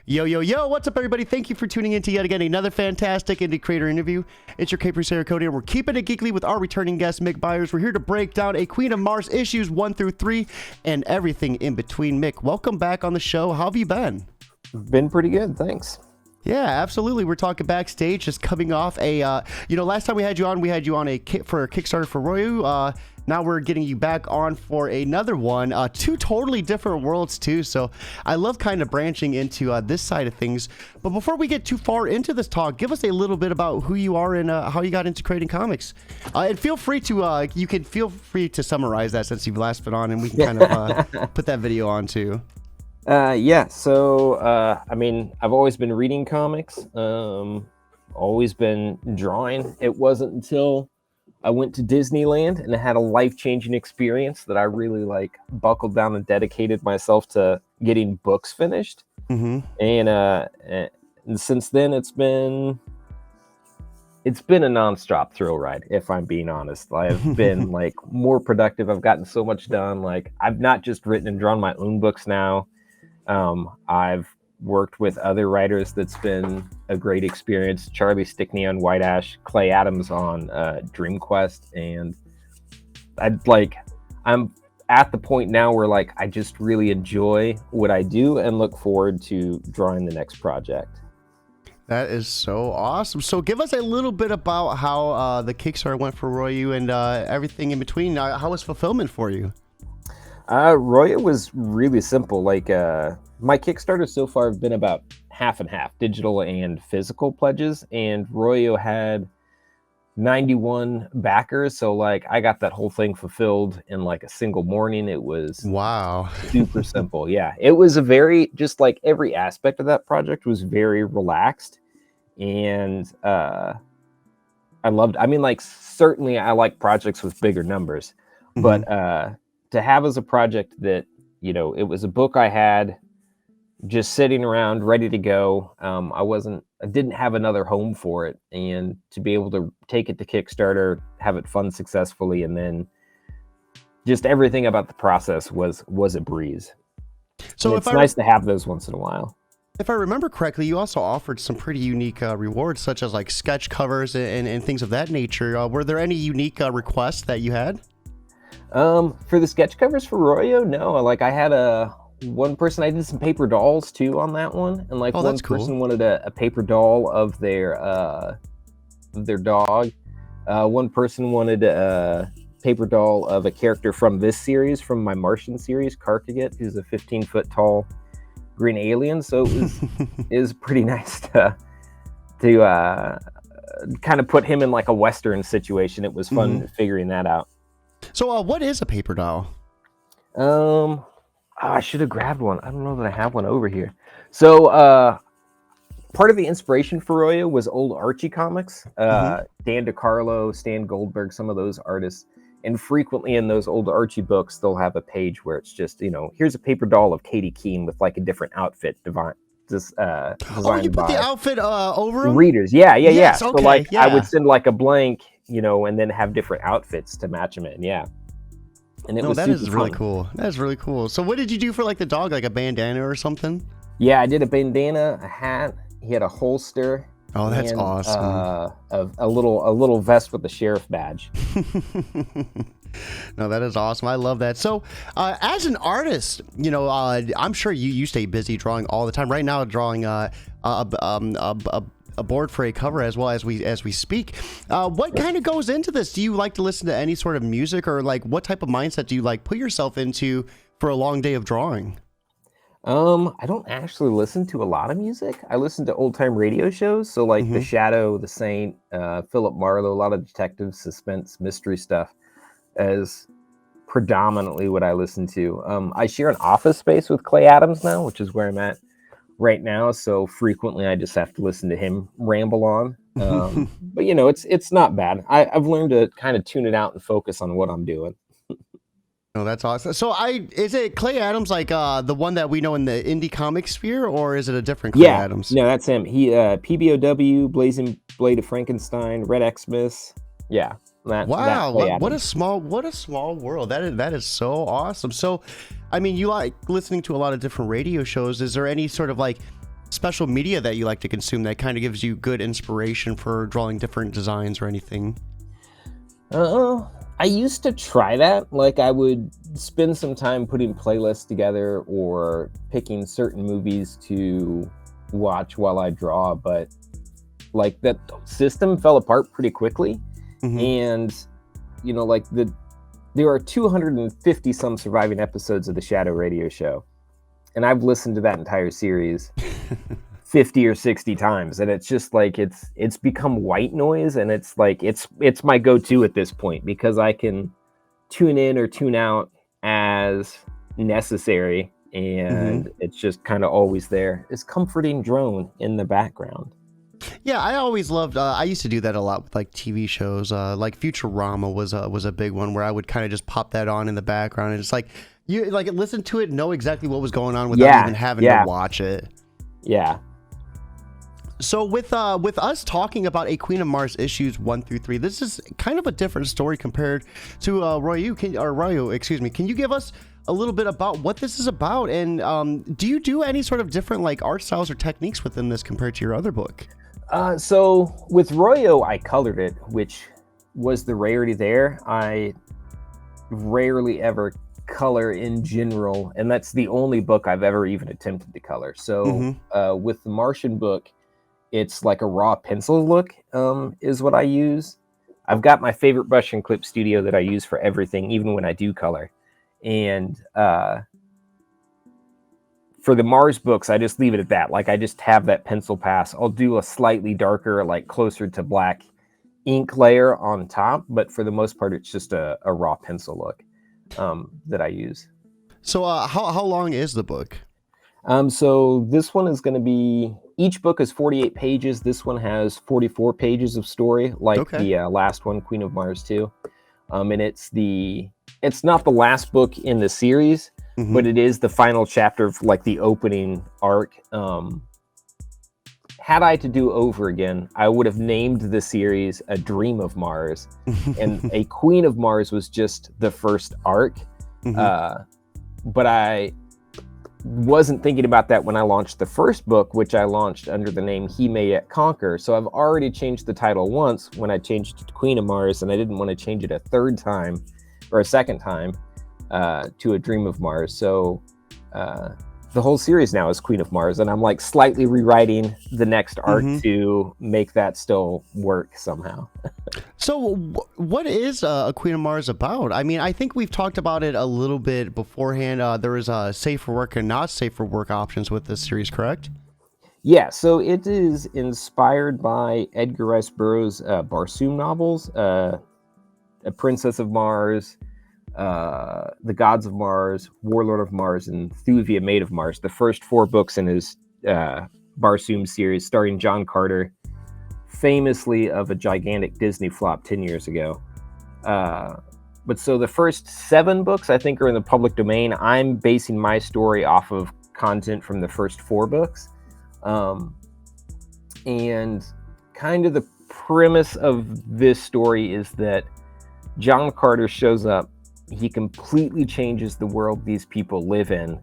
Yo, yo, yo, what's up, everybody? Thank you for tuning in to yet again another fantastic indie creator interview. It's your Caper Sarah Cody, and we're keeping it geekly with our returning guest, Mick Beyers. We're here to break down A Queen of Mars issues 1 through 3 and everything in between. Mick, welcome back on the show. How have you been? Been pretty good, thanks. Yeah, absolutely. We're talking backstage, just coming off a, last time we had you on for a Kickstarter for Burrough. Now we're getting you back on for another one, two totally different worlds too. So I love kind of branching into this side of things. But before we get too far into this talk, give us a little bit about who you are and how you got into creating comics. And feel free to summarize that since you've last been on, and we can kind of put that video on too. So I've always been reading comics, always been drawing. It wasn't until I went to Disneyland and had a life-changing experience that I really buckled down and dedicated myself to getting books finished. Mm-hmm. And since then it's been a nonstop thrill ride, if I'm being honest. I've been more productive. I've gotten so much done. I've not just written and drawn my own books now. I've worked with other writers. That's been a great experience. Charlie Stickney on White Ash, Clay Adams on Dream Quest, and I'm at the point now where I just really enjoy what I do and look forward to drawing the next project. That is so awesome. So give us a little bit about how the Kickstarter went for Burrough and everything in between. How was fulfillment for you? Burrough was really simple. My Kickstarter so far have been about half and half, digital and physical pledges, and Burrough had 91 backers. So I got that whole thing fulfilled in a single morning. It was wow, super simple. Yeah, it was a very, just every aspect of that project was very relaxed, and I loved. Certainly I like projects with bigger numbers, but to have as a project that, it was a book I had just sitting around ready to go. I didn't have another home for it, and to be able to take it to Kickstarter, have it fund successfully, and then just everything about the process was a breeze. So it's nice to have those once in a while. If I remember correctly, you also offered some pretty unique rewards, such as sketch covers and things of that nature. Were there any unique requests that you had? For the sketch covers for Burrough, no. I had one person, I did some paper dolls too on that one, and one person wanted a paper doll of their dog. One person wanted a paper doll of a character from this series, from my Martian series, Karkaget, who's a 15-foot tall green alien. So it was pretty nice to kind of put him in a Western situation. It was fun figuring that out. So what is a paper doll? I should have grabbed one. I don't know that I have one over here. So part of the inspiration for Burrough was old Archie comics. Dan DeCarlo, Stan Goldberg, some of those artists. And frequently in those old Archie books, they'll have a page where it's just, here's a paper doll of Katie Keene with a different outfit designed you put the outfit over them? Readers. Yeah. Yes, So okay, yeah. I would send a blank, and then have different outfits to match them in. Yeah. And that is really cool. That is really cool. So what did you do for the dog? A bandana or something? Yeah, I did a bandana, a hat. He had a holster. Oh, that's awesome. A little vest with the sheriff badge. No, that is awesome. I love that. So as an artist, I'm sure you stay busy drawing all the time. Right now, drawing a board for a cover as well as we speak. What kind of goes into this? Do you like to listen to any sort of music, or what type of mindset do you put yourself into for a long day of drawing? I don't actually listen to a lot of music. I listen to old time radio shows. So The Shadow, The Saint, Philip Marlowe, a lot of detective, suspense, mystery stuff as predominantly what I listen to. I share an office space with Clay Adams now, which is where I'm at right now, so frequently I just have to listen to him ramble on. But it's not bad. I've learned to kind of tune it out and focus on what I'm doing. Oh, that's awesome. So is it Clay Adams the one that we know in the indie comic sphere, or is it a different Clay Adams? No, that's him. He PBOW, Blazing Blade of Frankenstein, Red Xmas. Yeah. What a small world. That is so awesome. So, I mean, you like listening to a lot of different radio shows. Is there any sort of special media that you like to consume that kind of gives you good inspiration for drawing different designs or anything? I used to try that. Like, I would spend some time putting playlists together or picking certain movies to watch while I draw, but like that system fell apart pretty quickly. Mm-hmm. And like there are 250 some surviving episodes of the Shadow Radio Show, and I've listened to that entire series 50 or 60 times, and it's just like it's become white noise, and it's like it's my go-to at this point, because I can tune in or tune out as necessary, and it's just kind of always there. This comforting drone in the background. Yeah, I always loved. I used to do that a lot with like TV shows. Like Futurama was a big one where I would kind of just pop that on in the background, and it's like you like listen to it, know exactly what was going on without even having to watch it. Yeah. So with us talking about A Queen of Mars issues 1 through 3, this is kind of a different story compared to Ryu. Excuse me. Can you give us a little bit about what this is about, and do you do any sort of different like art styles or techniques within this compared to your other book? So with Royo, I colored it, which was the rarity there. I rarely ever color in general, and that's the only book I've ever even attempted to color. So with the Martian book, it's like a raw pencil look is what I use. I've got my favorite brush and clip studio that I use for everything, even when I do color. And for the Mars books, I just leave it at that. Like, I just have that pencil pass. I'll do a slightly darker, like closer to black ink layer on top, but for the most part, it's just a raw pencil look that I use. So how long is the book? So this one is going to be, each book is 48 pages. This one has 44 pages of story, like the last one, Queen of Mars 2. And it's not the last book in the series, but it is the final chapter of like the opening arc. Had I to do over again, I would have named the series A Dream of Mars, and A Queen of Mars was just the first arc. But I wasn't thinking about that when I launched the first book, which I launched under the name He May Yet Conquer. So I've already changed the title once when I changed it to Queen of Mars, and I didn't want to change it a third time or a second time to A Dream of Mars. So the whole series now is Queen of Mars, and I'm like slightly rewriting the next arc to make that still work somehow. So what is A Queen of Mars about? I mean, I think we've talked about it a little bit beforehand. There is safe for work and not safe for work options with this series, correct? Yeah, so it is inspired by Edgar Rice Burroughs' Barsoom novels, A Princess of Mars, The Gods of Mars, Warlord of Mars, and Thuvia, Maid of Mars. The first 4 books in his Barsoom series, starring John Carter, famously of a gigantic Disney flop 10 years ago. But so the first 7 books, I think, are in the public domain. I'm basing my story off of content from the first 4 books. And kind of the premise of this story is that John Carter shows up. He completely changes the world these people live in.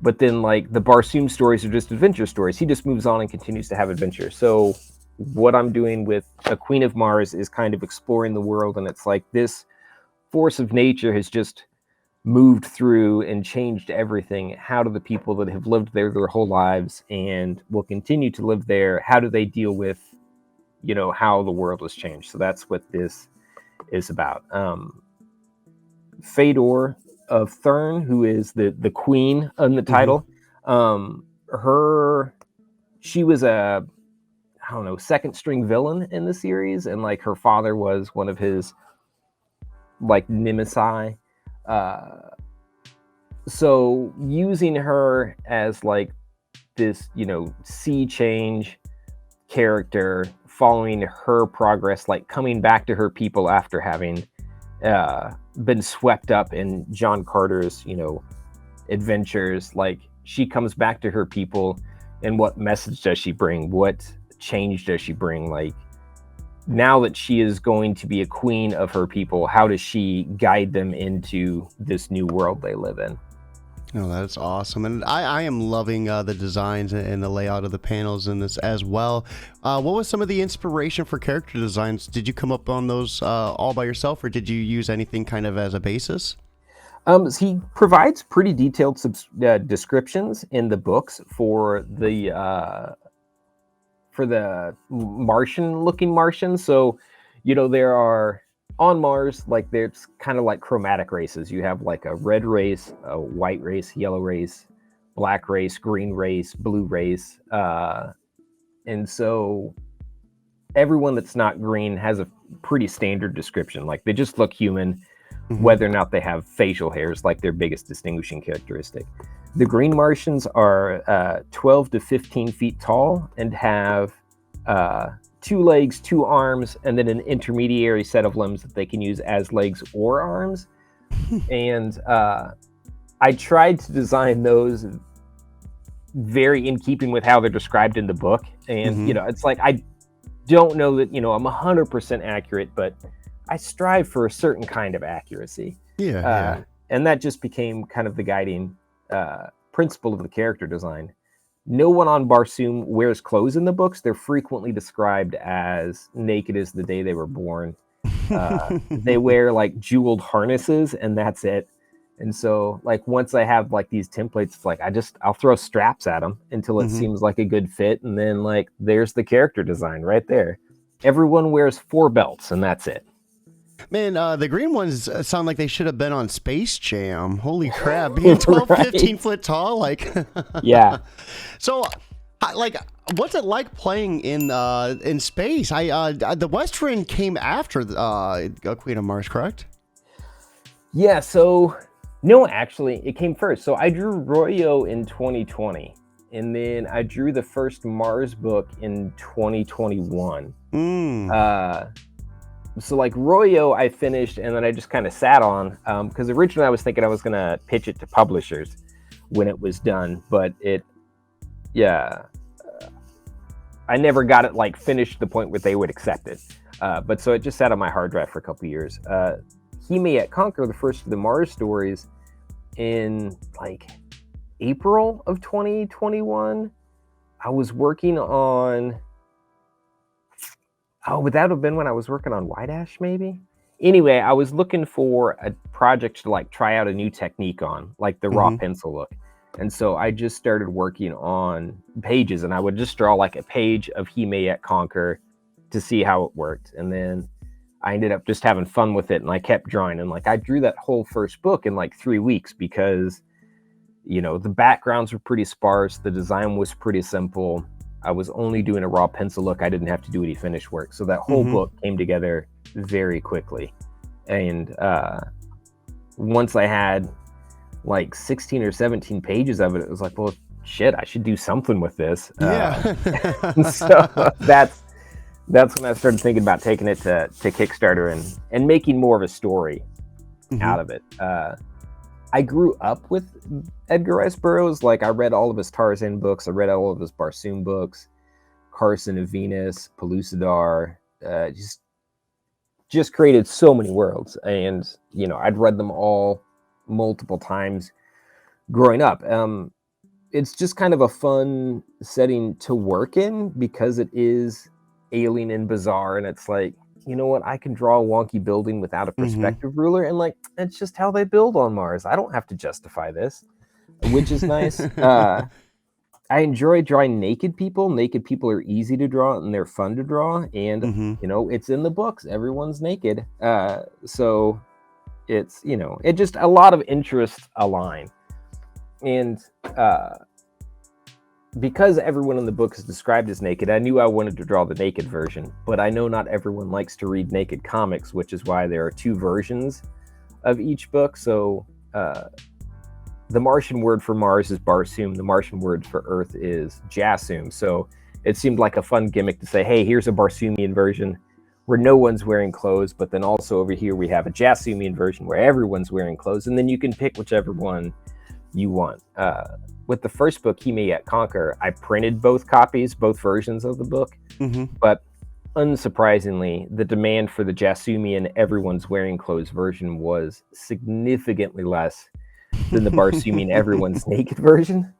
But then, like, the Barsoom stories are just adventure stories. He just moves on and continues to have adventures. So what I'm doing with A Queen of Mars is kind of exploring the world, and it's like this force of nature has just moved through and changed everything. How do the people that have lived there their whole lives and will continue to live there, how do they deal with, how the world has changed? So that's what this is about. Fedor of Thurn, who is the queen in the title, she was a second string villain in the series, and like her father was one of his like nemesis. So using her as like this, sea change character, following her progress, like coming back to her people after having been swept up in John Carter's, adventures. Like, she comes back to her people, and what message does she bring? What change does she bring? Like, now that she is going to be a queen of her people, how does she guide them into this new world they live in? Oh, that's awesome. And I am loving the designs and the layout of the panels in this as well. What was some of the inspiration for character designs? Did you come up on those all by yourself, or did you use anything kind of as a basis? So he provides pretty detailed descriptions in the books for the Martian-looking Martians. So, there are on Mars, like there's kind of like chromatic races. You have like a red race, a white race, yellow race, black race, green race, blue race, and so everyone that's not green has a pretty standard description. Like they just look human. Whether or not they have facial hairs, like their biggest distinguishing characteristic. The green Martians are 12 to 15 feet tall and have 2 legs, 2 arms, and then an intermediary set of limbs that they can use as legs or arms. And I tried to design those very in keeping with how they're described in the book. And, it's like, I don't know that, I'm 100% accurate, but I strive for a certain kind of accuracy. Yeah. And that just became kind of the guiding principle of the character design. No one on Barsoom wears clothes in the books. They're frequently described as naked as the day they were born. They wear like jeweled harnesses, and that's it. And so like once I have like these templates, it's like I'll throw straps at them until it seems like a good fit. And then like there's the character design right there. Everyone wears 4 belts, and that's it. Man, the green ones sound like they should have been on Space Jam. Holy crap, being 12, right. 15 foot tall, like. Yeah. So, like, what's it like playing in space? The Western came after Queen of Mars, correct? Yeah. So, no, actually, it came first. So I drew Royo in 2020, and then I drew the first Mars book in 2021. So like Royo I finished, and then I just kind of sat on, because originally I was thinking I was going to pitch it to publishers when it was done, but I never got it like finished to the point where they would accept it. But so it just sat on my hard drive for a couple years. He May Yet Conquer, the first of the Mars stories, in like April of 2021. I was working on... Oh, would that have been when I was working on White Ash, maybe? Anyway, I was looking for a project to like try out a new technique on, like the raw pencil look. And so I just started working on pages, and I would just draw like a page of He May Yet Conquer to see how it worked. And then I ended up just having fun with it, and I kept drawing. And like I drew that whole first book in like 3 weeks because, the backgrounds were pretty sparse. The design was pretty simple. I was only doing a raw pencil look. I didn't have to do any finished work. So that whole book came together very quickly. And once I had like 16 or 17 pages of it, it was like, well, shit, I should do something with this. Yeah. So that's when I started thinking about taking it to Kickstarter and making more of a story out of it. I grew up with Edgar Rice Burroughs. Like I read all of his Tarzan books. I read all of his Barsoom books, Carson of Venus, Pellucidar, just created so many worlds. And, I'd read them all multiple times growing up. It's just kind of a fun setting to work in because it is alien and bizarre. And it's like, you know what? I can draw a wonky building without a perspective ruler. And like, it's just how they build on Mars. I don't have to justify this, which is nice. I enjoy drawing naked people. Naked people are easy to draw and they're fun to draw. And, it's in the books. Everyone's naked. So it's, it just a lot of interests align. And, because everyone in the book is described as naked, I knew I wanted to draw the naked version, but I know not everyone likes to read naked comics, which is why there are 2 versions of each book. So the Martian word for Mars is Barsoom. The Martian word for Earth is Jassoom. So it seemed like a fun gimmick to say, hey, here's a Barsoomian version where no one's wearing clothes, but then also over here we have a Jassoomian version where everyone's wearing clothes, and then you can pick whichever one you want. With the first book, He May Yet Conquer, I printed both versions of the book, but unsurprisingly, the demand for the Jassoomian everyone's wearing clothes version was significantly less than the Barsoomian everyone's naked version.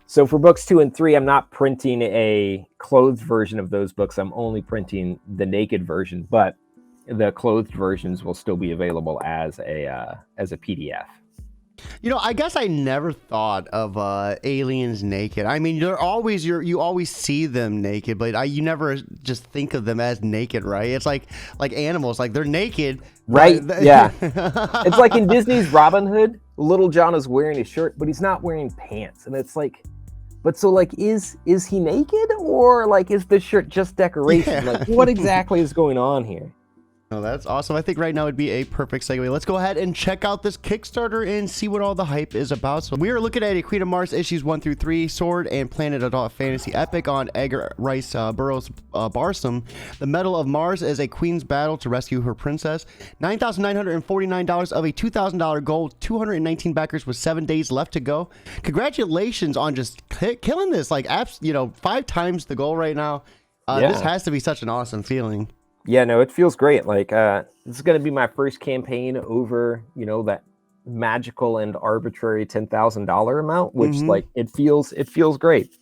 So for books 2 and 3, I'm not printing a clothed version of those books. I'm only printing the naked version, but the clothed versions will still be available as a PDF. You know, I guess I never thought of aliens naked. I mean, they're always you always see them naked, but you never just think of them as naked, right? It's like animals, like they're naked, right? Yeah, it's like in Disney's Robin Hood. Little John is wearing a shirt, but he's not wearing pants, and it's like, but so like, is he naked, or like is the shirt just decoration? Yeah. Like, what exactly is going on here? Oh, that's awesome. I think right now would be a perfect segue. Let's go ahead and check out this Kickstarter and see what all the hype is about. So we are looking at a Queen of Mars issues 1 through 3 sword and planet adult fantasy epic on Edgar Rice Burroughs Barsoom. The Medal of Mars is a queen's battle to rescue her princess. $9,949 of a $2,000 goal. 219 backers with 7 days left to go. Congratulations on just killing this. Like, 5 times the goal right now. This has to be such an awesome feeling. Yeah, no, it feels great. Like, this is going to be my first campaign over, that magical and arbitrary $10,000 amount, which like it feels great.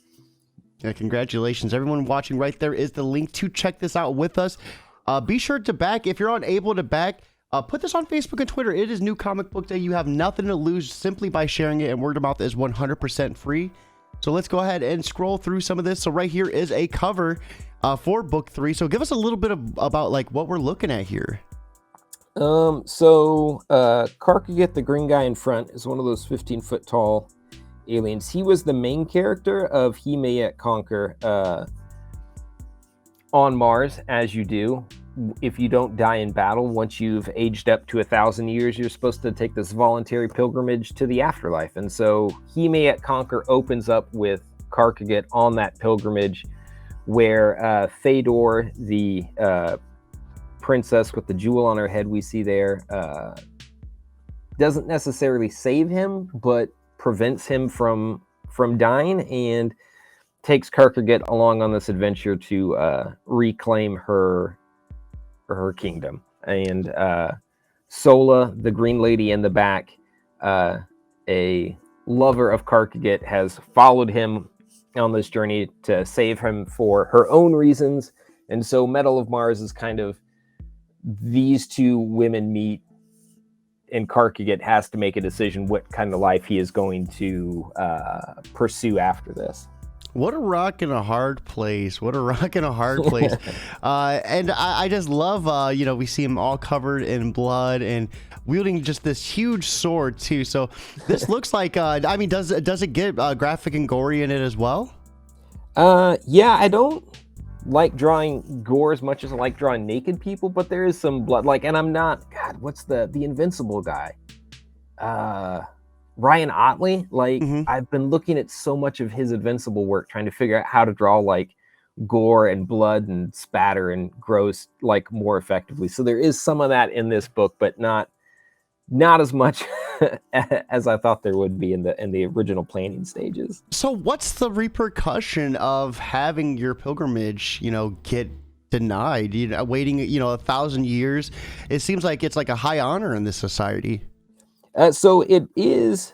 Yeah, congratulations. Everyone watching, right there is the link to check this out with us. Be sure to back. If you're unable to back, put this on Facebook and Twitter. It is New Comic Book Day. You have nothing to lose simply by sharing it, and word of mouth is 100% free. So let's go ahead and scroll through some of this. So right here is a cover for book 3. So give us a little bit about like what we're looking at here. Karkaget, the green guy in front, is one of those 15-foot tall aliens. He was the main character of He May Yet Conquer on Mars, as you do. If you don't die in battle, once you've aged up to 1,000 years, you're supposed to take this voluntary pilgrimage to the afterlife. And so He May Yet Conquer opens up with Karkaget on that pilgrimage, where Fedor, the princess with the jewel on her head we see there, doesn't necessarily save him, but prevents him from dying, and takes Karkaget along on this adventure to reclaim her kingdom. And Sola, the green lady in the back, a lover of Karkaget, has followed him on this journey to save him for her own reasons. And so Medal of Mars is kind of these two women meet, and Karkaget has to make a decision what kind of life he is going to pursue after this. What a rock and a hard place. What a rock and a hard place. And I just love, we see him all covered in blood and wielding just this huge sword too. So this looks like, does it get graphic and gory in it as well? Yeah, I don't like drawing gore as much as I like drawing naked people, but there is some blood. Like, and I'm not, God, what's the Invincible guy? Ryan Otley. Like, I've been looking at so much of his Invincible work, trying to figure out how to draw like gore and blood and spatter and gross like more effectively. So there is some of that in this book, but not as much as I thought there would be in the original planning stages. So what's the repercussion of having your pilgrimage, get denied, waiting, 1,000 years? It seems like it's like a high honor in this society. So it is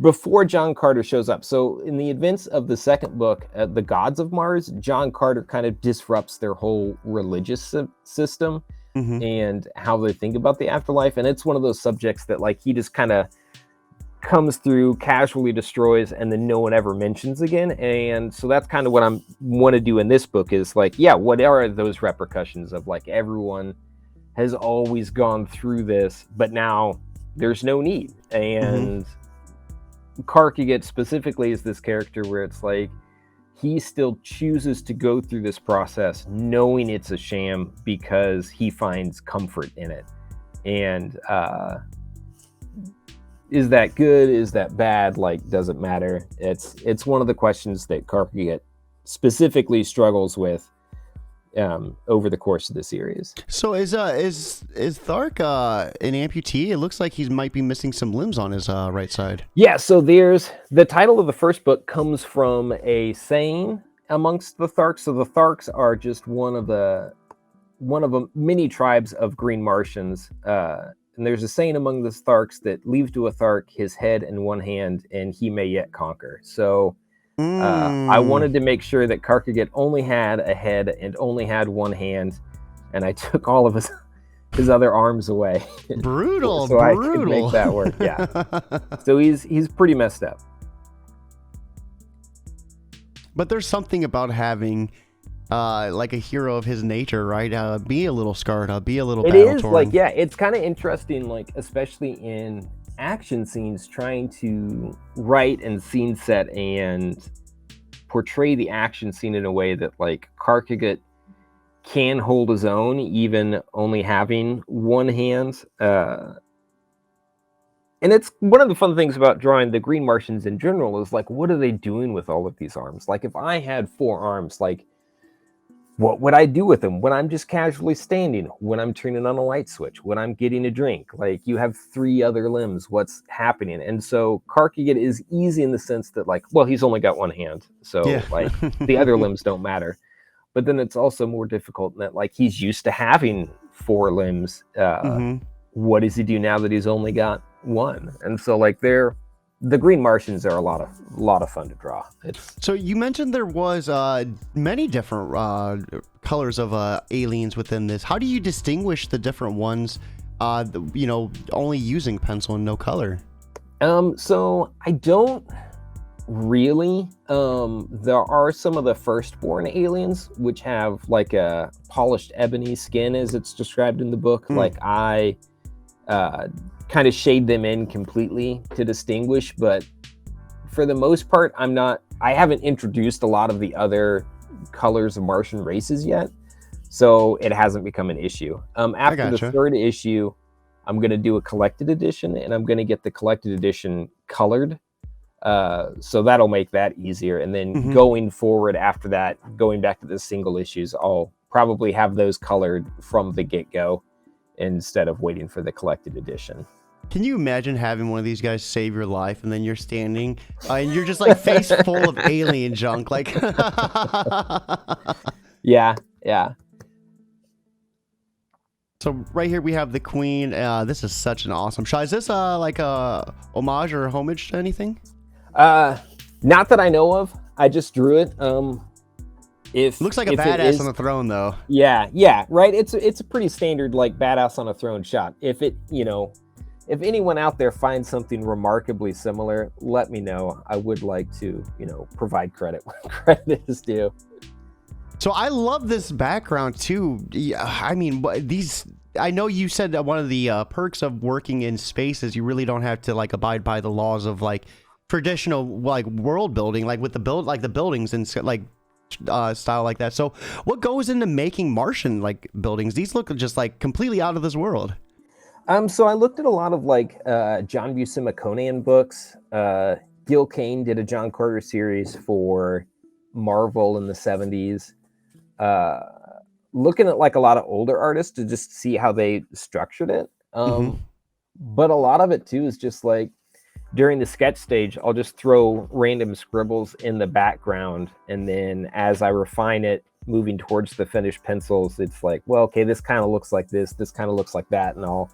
before John Carter shows up. So in the events of the second book, The Gods of Mars, John Carter kind of disrupts their whole religious system and how they think about the afterlife. And it's one of those subjects that like he just kind of comes through, casually destroys, and then no one ever mentions again. And so that's kind of what I want to do in this book is like, what are those repercussions of like everyone has always gone through this, but now there's no need. And Karkaget specifically is this character where it's like he still chooses to go through this process knowing it's a sham because he finds comfort in it. And is that good? Is that bad? Like, does it matter? It's one of the questions that Karkaget specifically struggles with over the course of the series. So is Thark an amputee? It looks like he might be missing some limbs on his right side. Yeah, so there's the title of the first book comes from a saying amongst the Tharks. So the Tharks are just one of the many tribes of green Martians And there's a saying among the Tharks that leave to a Thark his head and one hand, and he may yet conquer. So I wanted to make sure that Karkaget only had a head and only had one hand, and I took all of his other arms away. Brutal, so brutal. I could make that work. Yeah. So he's pretty messed up. But there's something about having like a hero of his nature, right? Be a little scarred, be a little battle-torn. It is like, yeah, it's kind of interesting, like especially in action scenes, trying to write and scene set and portray the action scene in a way that like Karkaget can hold his own, even only having one hand. And it's one of the fun things about drawing the Green Martians in general is like, what are they doing with all of these arms? Like if I had 4 arms, like what would I do with them when I'm just casually standing, when I'm turning on a light switch, when I'm getting a drink? Like you have 3 other limbs, what's happening? And so Karkaget is easy in the sense that like, well, he's only got one hand. So like the other limbs don't matter. But then it's also more difficult in that like he's used to having 4 limbs. What does he do now that he's only got one? And so like the Green Martians are a lot of fun to draw. So you mentioned there was many different colors of aliens within this. How do you distinguish the different ones? Only using pencil and no color. So I don't really. There are some of the firstborn aliens which have like a polished ebony skin, as it's described in the book. Like I kind of shade them in completely to distinguish, but for the most part I haven't introduced a lot of the other colors of Martian races yet, so it hasn't become an issue. After the 3rd issue, I'm going to do a collected edition, and I'm going to get the collected edition colored, so that'll make that easier. And then going forward after that, going back to the single issues, I'll probably have those colored from the get-go instead of waiting for the collected edition. Can you imagine having one of these guys save your life, and then you're standing and you're just like face full of alien junk, like yeah. So right here we have the Queen. This is such an awesome shot. Is this like a homage or a homage to anything? Not that I know of. I just drew it. Looks like a badass on the throne, though. Yeah, right. It's a pretty standard like badass on a throne shot. If anyone out there finds something remarkably similar, let me know. I would like to, provide credit when credit is due. So I love this background too. I mean, I know you said that one of the perks of working in space is you really don't have to like abide by the laws of like traditional like world building, like with the buildings and like style like that. So what goes into making Martian like buildings? These look just like completely out of this world. So I looked at a lot of like John Buscema Conan books. Gil Kane did a John Carter series for Marvel in the 70s. Looking at like a lot of older artists to just see how they structured it. But a lot of it too is just like during the sketch stage, I'll just throw random scribbles in the background, and then as I refine it, moving towards the finished pencils, it's like, well, okay, this kind of looks like this kind of looks like that, and I'll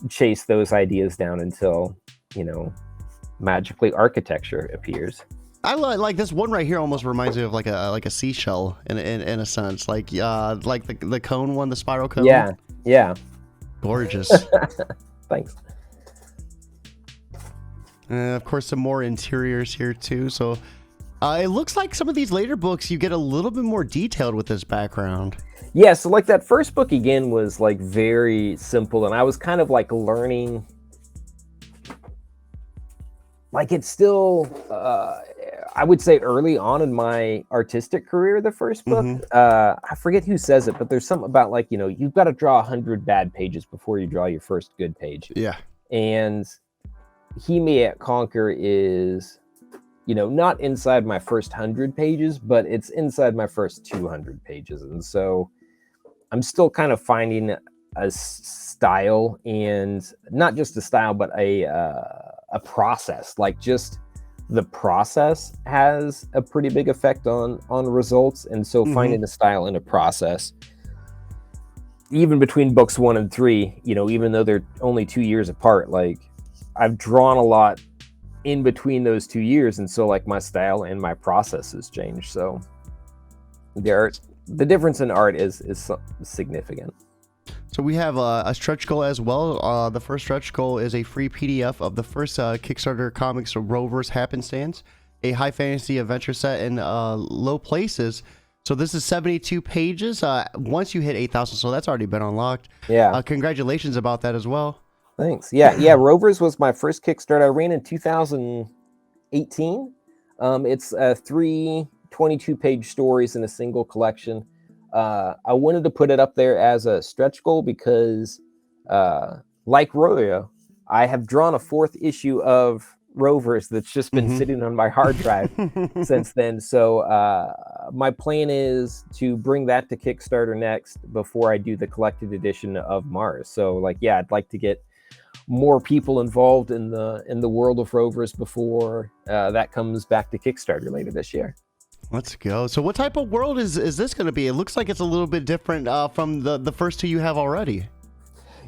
chase those ideas down until magically architecture appears. I like this one right here. Almost reminds me of like a seashell in a sense, like the cone one, the spiral cone. Yeah, gorgeous. Thanks. Of course, some more interiors here too. So it looks like some of these later books you get a little bit more detailed with this background. Yeah, so like that first book again was like very simple, and I was kind of like learning. Like it's still, I would say early on in my artistic career, the first book. I forget who says it, but there's something about like, you've got to draw 100 bad pages before you draw your first good page. Yeah. And He May Yet Conquer is, not inside my first 100 pages, but it's inside my first 200 pages. And so I'm still kind of finding a style, and not just a style, but a process. Like just the process has a pretty big effect on results. And so finding a style and a process even between books 1 and 3, you know, even though they're only 2 years apart, like I've drawn a lot in between those 2 years, and so like my style and my process has changed. So the difference in art is significant. So we have a stretch goal as well. The first stretch goal is a free PDF of the first Kickstarter comics Rovers Happenstance, a high fantasy adventure set in low places. So this is 72 pages. Once you hit 8,000, so that's already been unlocked. Yeah. Congratulations about that as well. Thanks. Yeah. Rovers was my first Kickstarter. I ran in 2018. It's 3 22-page stories in a single collection. I wanted to put it up there as a stretch goal because, like Royo, I have drawn a 4th issue of Rovers that's just been sitting on my hard drive since then. So my plan is to bring that to Kickstarter next before I do the collected edition of Mars. So like, yeah, I'd like to get more people involved in the world of Rovers before that comes back to Kickstarter later this year. Let's go. So what type of world is this going to be? It looks like it's a little bit different from the first 2 you have already.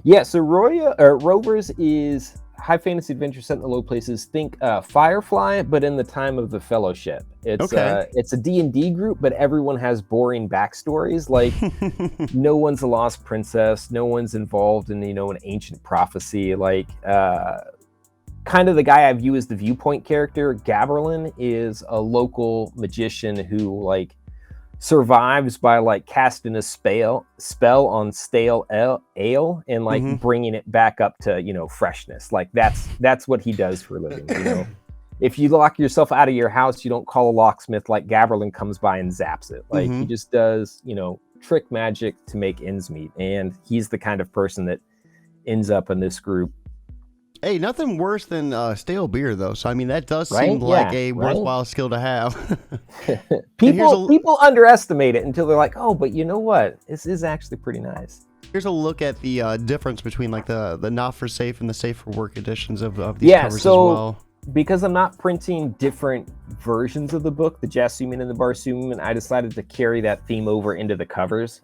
Yeah, so Rovers is high fantasy adventure set in the low places. Think Firefly, but in the time of the Fellowship. It's a D&D group, but everyone has boring backstories. Like no one's a lost princess, no one's involved in an ancient prophecy. Like kind of the guy I view as the viewpoint character. Gaberlin is a local magician who like survives by like casting a spell on stale ale and like bringing it back up to freshness. Like that's what he does for a living. If you lock yourself out of your house, you don't call a locksmith. Like Gaberlin comes by and zaps it. Like he just does trick magic to make ends meet, and he's the kind of person that ends up in this group. Hey, nothing worse than stale beer, though. So, I mean, that does seem like a worthwhile skill to have. People underestimate it until they're like, oh, but you know what? This is actually pretty nice. Here's a look at the difference between like the not for safe and the safe for work editions of these covers as well. Because I'm not printing different versions of the book, the Jasoomian and the Barsoom, I decided to carry that theme over into the covers.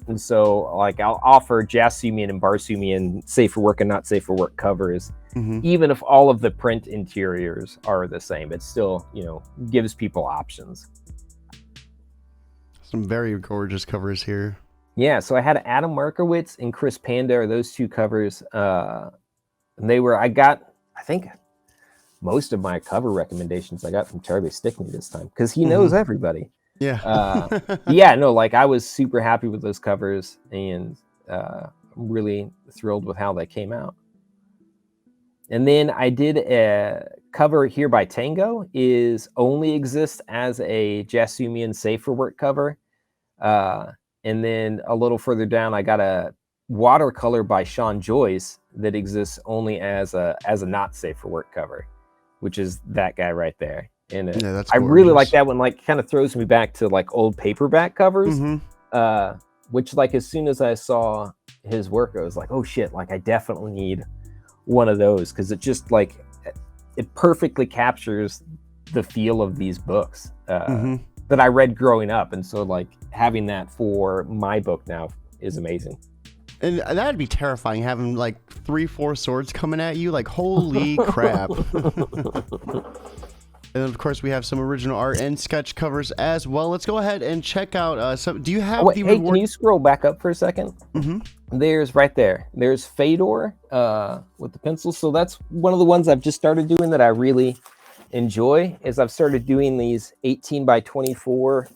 And so, like, I'll offer Jasoomian and Barsoomian safe for work and not safe for work covers, even if all of the print interiors are the same. It still, gives people options. Some very gorgeous covers here. Yeah, so I had Adam Markowitz and Chris Panda are those 2 covers. And I think most of my cover recommendations I got from Charlie Stickney this time because he knows everybody. Yeah. I was super happy with those covers, and I'm really thrilled with how they came out. And then I did a cover here by Tango, only exists as a Jasoomian safe for work cover. And then a little further down, I got a watercolor by Sean Joyce that exists only as a not safe for work cover, which is that guy right there. And that's I really like that one. Like, kind of throws me back to like old paperback covers, which like as soon as I saw his work, I was like, oh shit! Like I definitely need one of those because it just like it perfectly captures the feel of these books that I read growing up, and so like having that for my book now is amazing. And that'd be terrifying, having like 3-4 swords coming at you. Like holy crap! And of course, we have some original art and sketch covers as well. Let's go ahead and check out some. Do you have the reward? Hey, can you scroll back up for a second? There's right there. There's Fedor with the pencil. So that's one of the ones I've just started doing that I really enjoy. Is I've started doing these 18 by 24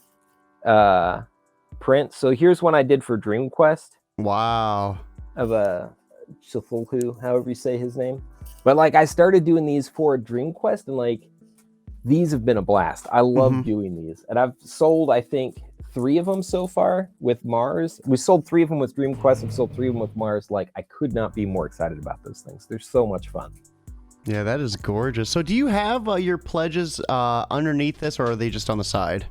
prints. So here's one I did for Dream Quest. Wow. Of a Chithulhu, however you say his name. But like I started doing these for Dream Quest, and like these have been a blast. I love doing these. And I've sold, I think, 3 of them so far with Mars. We sold 3 of them with Dream Quest. I've sold 3 of them with Mars. Like, I could not be more excited about those things. They're so much fun. Yeah, that is gorgeous. So do you have your pledges underneath this, or are they just on the side?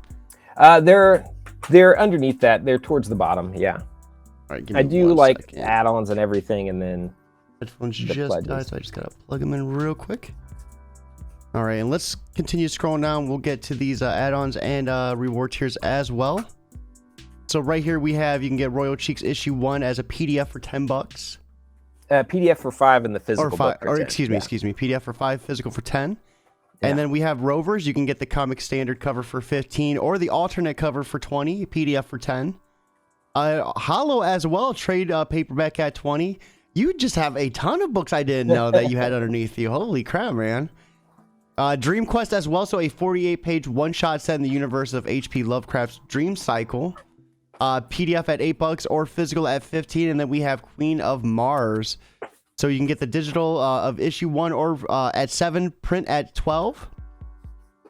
They're underneath that. They're towards the bottom, yeah. All right, I do like add-ons and everything, and then headphones just died, so I just got to plug them in real quick. All right, and let's continue scrolling down. We'll get to these add-ons and reward tiers as well. So right here we have, you can get Royal Cheeks issue 1 as a PDF for $10. PDF for 5 and the physical Or 5, book for or 10. excuse me, PDF for 5, physical for 10. Yeah. And then we have Rovers. You can get the comic standard cover for 15 or the alternate cover for 20, PDF for 10. Hollow as well, trade paperback at 20. You just have a ton of books I didn't know that you had underneath you. Holy crap, man. Dream Quest as well, so a 48-page one-shot set in the universe of H.P. Lovecraft's Dream Cycle. PDF at $8 or physical at 15, and then we have Queen of Mars. So you can get the digital of issue 1 or at 7, print at 12.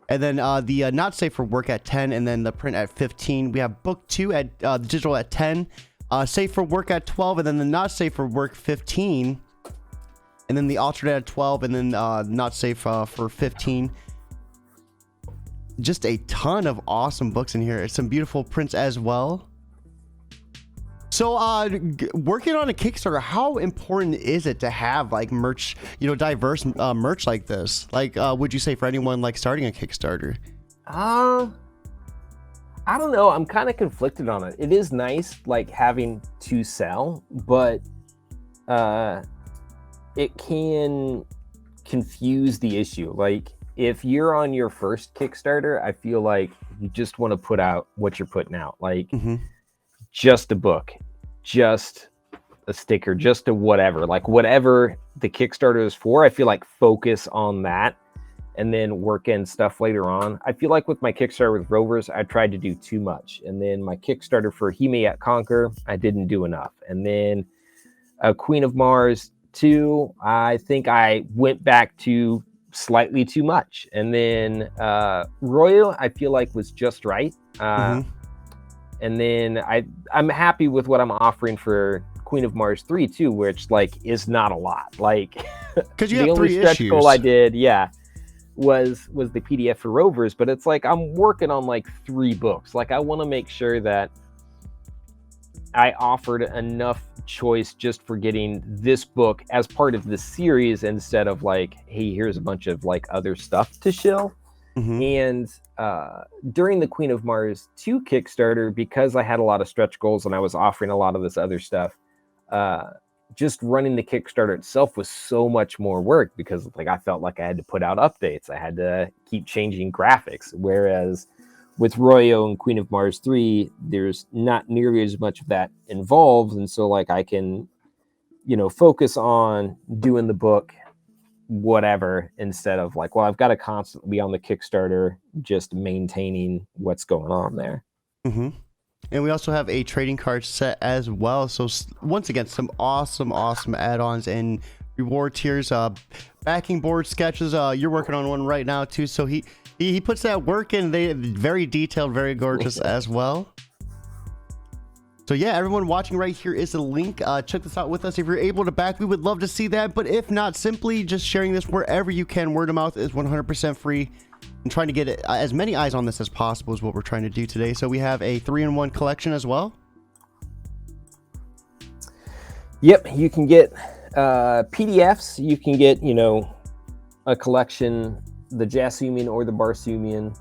And then the not safe for work at 10, and then the print at 15. We have book 2 at the digital at 10, safe for work at 12, and then the not safe for work 15. And then the alternate at 12, and then not safe for 15. Just a ton of awesome books in here. Some beautiful prints as well. So, working on a Kickstarter, how important is it to have like merch, diverse merch like this? Like, would you say for anyone like starting a Kickstarter? I don't know. I'm kind of conflicted on it. It is nice, like having to sell, but it can confuse the issue. Like, if you're on your first Kickstarter, I feel like you just want to put out what you're putting out. Like, just a book, just a sticker, just a whatever. Like, whatever the Kickstarter is for, I feel like focus on that and then work in stuff later on. I feel like with my Kickstarter with Rovers, I tried to do too much. And then my Kickstarter for He May Yet Conquer, I didn't do enough. And then Queen of Mars 2, I think I went back to slightly too much. And then Royal, I feel like was just right. And then I'm happy with what I'm offering for Queen of Mars 3 too, which like is not a lot. Like, because you the have only 3 stretch issues. goal I did, was the PDF for Rovers, but it's like I'm working on like 3 books. Like, I want to make sure that I offered enough choice just for getting this book as part of the series instead of like, hey, here's a bunch of like other stuff to shill. And during the Queen of Mars 2 Kickstarter, because I had a lot of stretch goals and I was offering a lot of this other stuff, just running the Kickstarter itself was so much more work because like I felt like I had to put out updates. I had to keep changing graphics. Whereas with Royo and Queen of Mars 3, there's not nearly as much of that involved. And so like I can, focus on doing the book, whatever, instead of like, well, I've got to constantly be on the Kickstarter just maintaining what's going on there. And we also have a trading card set as well. So once again, some awesome add-ons and reward tiers. Backing board sketches, you're working on one right now too, so he puts that work in. They very detailed, very gorgeous as well. So yeah, everyone watching right here is the link. Check this out with us. If you're able to back, we would love to see that. But if not, simply just sharing this wherever you can. Word of mouth is 100% free. And trying to get as many eyes on this as possible is what we're trying to do today. So we have a 3-in-1 collection as well. Yep, you can get PDFs. You can get, a collection, the Jassoomian or the Barsoomian,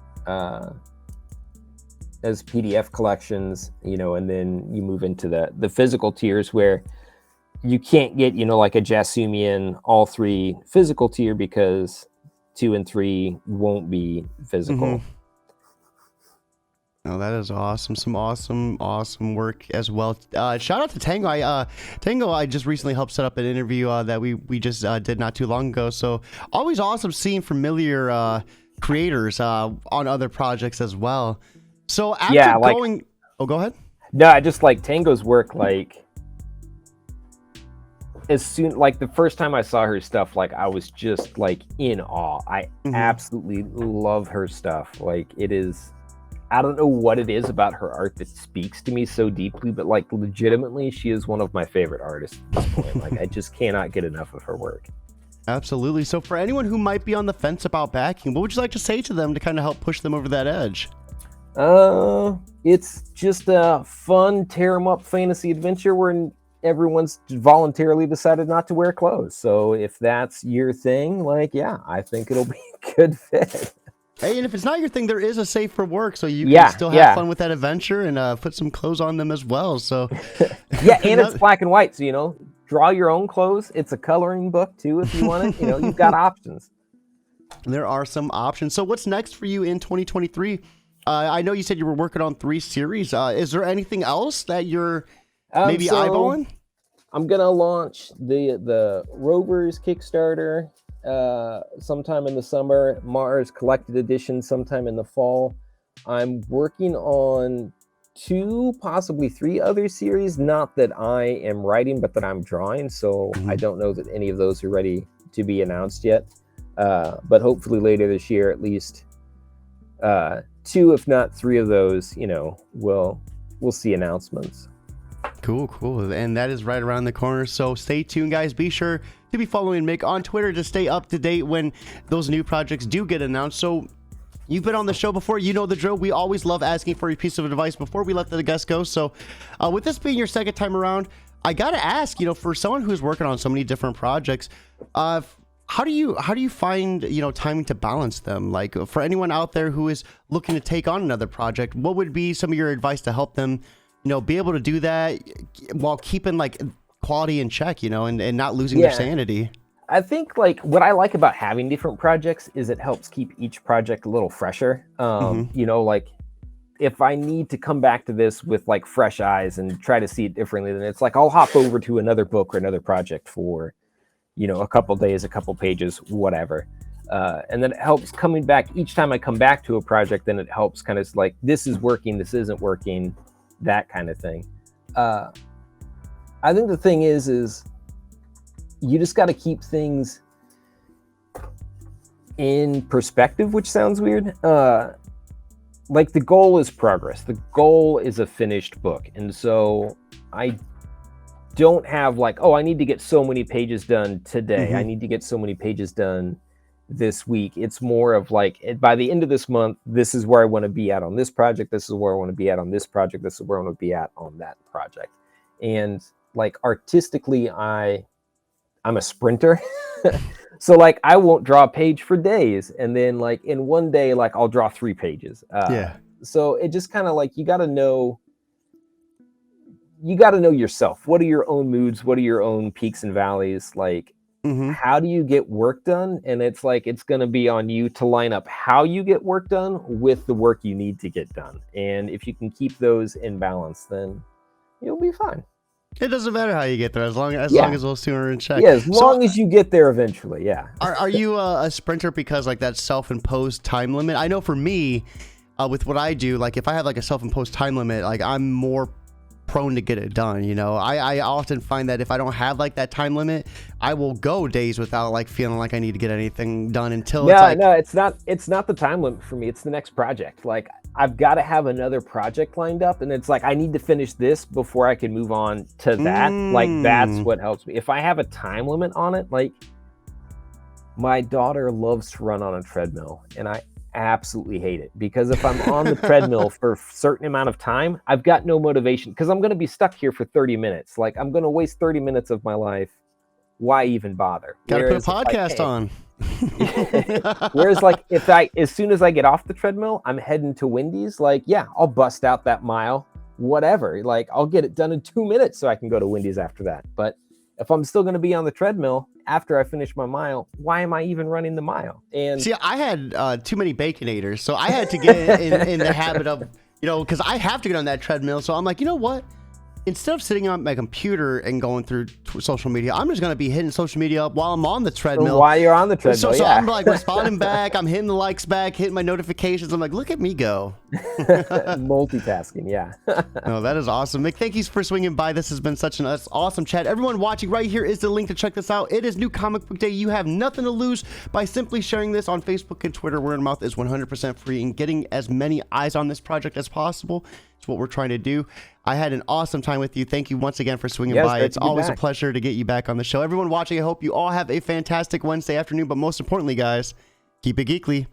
as PDF collections, and then you move into the physical tiers where you can't get, like a Jassoomian all 3 physical tier because 2 and 3 won't be physical. Oh, that is awesome. Some awesome work as well. Shout out to Tango. Tango, I just recently helped set up an interview that we just did not too long ago. So always awesome seeing familiar creators on other projects as well. So after going... Oh, go ahead. No, I just like Tango's work, like as soon, like the first time I saw her stuff, like I was just like in awe. I absolutely love her stuff. Like it is, I don't know what it is about her art that speaks to me so deeply, but like legitimately, she is one of my favorite artists at this point. Like I just cannot get enough of her work. Absolutely. So for anyone who might be on the fence about backing, what would you like to say to them to kind of help push them over that edge? It's just a fun tear 'em up fantasy adventure where everyone's voluntarily decided not to wear clothes. So if that's your thing, like, yeah, I think it'll be a good fit. Hey, and if it's not your thing, there is a safe for work, so you Yeah, can still have yeah. fun with that adventure and put some clothes on them as well. So, Yeah, and it's black and white, so draw your own clothes. It's a coloring book too, if you want it. You've got options. there are some options. So, what's next for you in 2023? I know you said you were working on 3 series. Is there anything else that you're maybe eyeballing? I'm gonna launch the Rovers Kickstarter sometime in the summer. Mars Collected Edition sometime in the fall. I'm working on 2, possibly 3 other series. Not that I am writing, but that I'm drawing. So I don't know that any of those are ready to be announced yet. But hopefully later this year, at least 2, if not 3 of those, we'll see announcements. Cool. And that is right around the corner. So stay tuned, guys. Be sure to be following Mick on Twitter to stay up to date when those new projects do get announced. So you've been on the show before. You know the drill. We always love asking for a piece of advice before we let the guests go. So with this being your second time around, I got to ask, for someone who's working on so many different projects, how do you find, timing to balance them? Like for anyone out there who is looking to take on another project, what would be some of your advice to help them, be able to do that while keeping like quality in check, and not losing their sanity? I think like what I like about having different projects is it helps keep each project a little fresher. Like if I need to come back to this with like fresh eyes and try to see it differently, then it's like I'll hop over to another book or another project for a couple days, a couple pages, whatever. And then it helps coming back each time I come back to a project. Then it helps kind of like, this is working, this isn't working, that kind of thing. I think the thing is you just got to keep things in perspective, which sounds weird. Like the goal is progress. The goal is a finished book. And so I don't have like, I need to get so many pages done today. I need to get so many pages done this week. It's more of like, by the end of this month, this is where I want to be at on this project. This is where I want to be at on this project. This is where I want to be at on that project. And like artistically, I'm a sprinter. So like I won't draw a page for days. And then like in one day, like I'll draw 3 pages. So it just kind of like, you got to know yourself. What are your own moods? What are your own peaks and valleys? Like, how do you get work done? And it's like, it's going to be on you to line up how you get work done with the work you need to get done. And if you can keep those in balance, then you'll be fine. It doesn't matter how you get there, as long as those 2 are in check. Yeah, as long as you get there eventually, yeah. Are you a sprinter because like that self-imposed time limit? I know for me, with what I do, like if I have like a self-imposed time limit, like I'm more prone to get it done. I often find that if I don't have like that time limit, I will go days without like feeling like I need to get anything done until it's not the time limit for me. It's the next project. Like I've got to have another project lined up, and it's like I need to finish this before I can move on to that. Like that's what helps me. If I have a time limit on it, like my daughter loves to run on a treadmill, and I absolutely hate it, because if I'm on the treadmill for a certain amount of time, I've got no motivation, because I'm going to be stuck here for 30 minutes. Like I'm going to waste 30 minutes of my life. Why even bother? Gotta put a podcast on. Whereas like as soon as I get off the treadmill, I'm heading to Wendy's. Like, yeah, I'll bust out that mile, whatever. Like I'll get it done in 2 minutes so I can go to Wendy's after that. But if I'm still going to be on the treadmill after I finish my mile, why am I even running the mile? And see, I had too many Baconators, so I had to get in the habit of, because I have to get on that treadmill. So I'm like, you know what? Instead of sitting on my computer and going through social media, I'm just going to be hitting social media up while I'm on the treadmill. So while you're on the treadmill, so I'm like responding back. I'm hitting the likes back, hitting my notifications. I'm like, look at me go. Multitasking, yeah. No, that is awesome. Mick, thank you for swinging by. This has been such an awesome chat. Everyone watching, right here is the link to check this out. It is New Comic Book Day. You have nothing to lose by simply sharing this on Facebook and Twitter. Word of mouth is 100% free, and getting as many eyes on this project as possible is what we're trying to do. I had an awesome time with you. Thank you once again for swinging by. It's always a pleasure to get you back on the show. Everyone watching, I hope you all have a fantastic Wednesday afternoon, but most importantly, guys, keep it geekly.